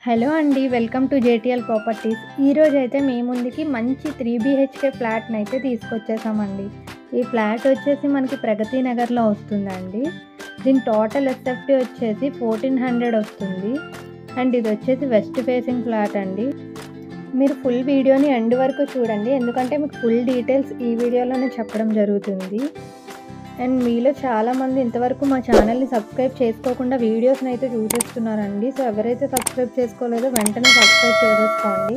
Hello అండి. Welcome to JTL properties. ఈరోజు అయితే మీ ముందుకి మంచి 3 BHK ఫ్లాట్‌ని అయితే తీసుకొచ్చేసామండి. ఈ ఫ్లాట్ వచ్చేసి మనకి ప్రగతి నగర్‌లో వస్తుందండి. దీని టోటల్ ఎస్ఎఫ్టీ వచ్చేసి 1400 వస్తుంది. అండ్ ఇది వచ్చేసి వెస్ట్ ఫేసింగ్ ఫ్లాట్ అండి. మీరు ఫుల్ వీడియోని ఎండ్ వరకు చూడండి, ఎందుకంటే మీకు ఫుల్ డీటెయిల్స్ ఈ వీడియోలోనే చెప్పడం జరుగుతుంది. అండ్ మీలో చాలామంది ఇంతవరకు మా ఛానల్ని సబ్స్క్రైబ్ చేసుకోకుండా వీడియోస్ని అయితే చూసేస్తున్నారండి. సో ఎవరైతే సబ్స్క్రైబ్ చేసుకోలేదో వెంటనే సబ్స్క్రైబ్ చేసేసుకోండి.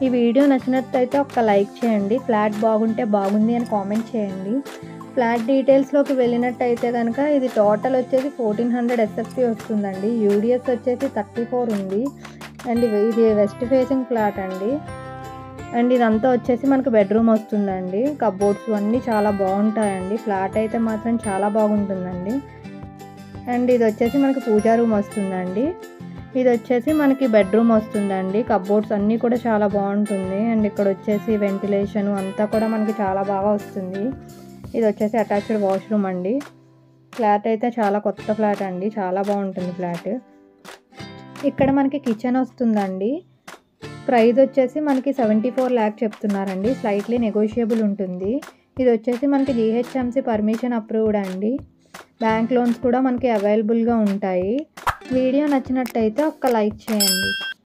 ఈ వీడియో నచ్చినట్టయితే ఒక్క లైక్ చేయండి. ఫ్లాట్ బాగుంటే బాగుంది అని కామెంట్ చేయండి. ఫ్లాట్ డీటెయిల్స్లోకి వెళ్ళినట్టయితే కనుక ఇది టోటల్ వచ్చేసి 1400 ఎస్ఎఫ్టీ వస్తుందండి. యూడిఎస్ వచ్చేసి 34 ఉంది. అండ్ ఇది వెస్ట్ ఫేసింగ్ ఫ్లాట్ అండి. అండ్ ఇదంతా వచ్చేసి మనకు బెడ్రూమ్ వస్తుందండి. కబోర్డ్స్ అన్నీ చాలా బాగుంటాయండి. ఫ్లాట్ అయితే మాత్రం చాలా బాగుంటుందండి. అండ్ ఇది వచ్చేసి మనకి పూజా రూమ్ వస్తుందండి. ఇది వచ్చేసి మనకి బెడ్రూమ్ వస్తుందండి. కబోర్డ్స్ అన్నీ కూడా చాలా బాగుంటుంది. అండ్ ఇక్కడ వచ్చేసి వెంటిలేషన్ అంతా కూడా మనకి చాలా బాగా వస్తుంది. ఇది వచ్చేసి అటాచ్డ్ వాష్రూమ్ అండి. ఫ్లాట్ అయితే చాలా కొత్త ఫ్లాట్ అండి, చాలా బాగుంటుంది ఫ్లాట్. ఇక్కడ మనకి కిచెన్ వస్తుందండి. ప్రైస్ వచ్చేసి మనకి 74 lakh చెప్తున్నారండి. స్లైట్లీ నెగోషియబుల్ ఉంటుంది. ఇది వచ్చేసి మనకి GHMC పర్మిషన్ అప్రూవ్డ్ అండి. బ్యాంక్ లోన్స్ కూడా మనకి అవైలబుల్గా ఉంటాయి. వీడియో నచ్చినట్టయితే ఒక్క లైక్ చేయండి.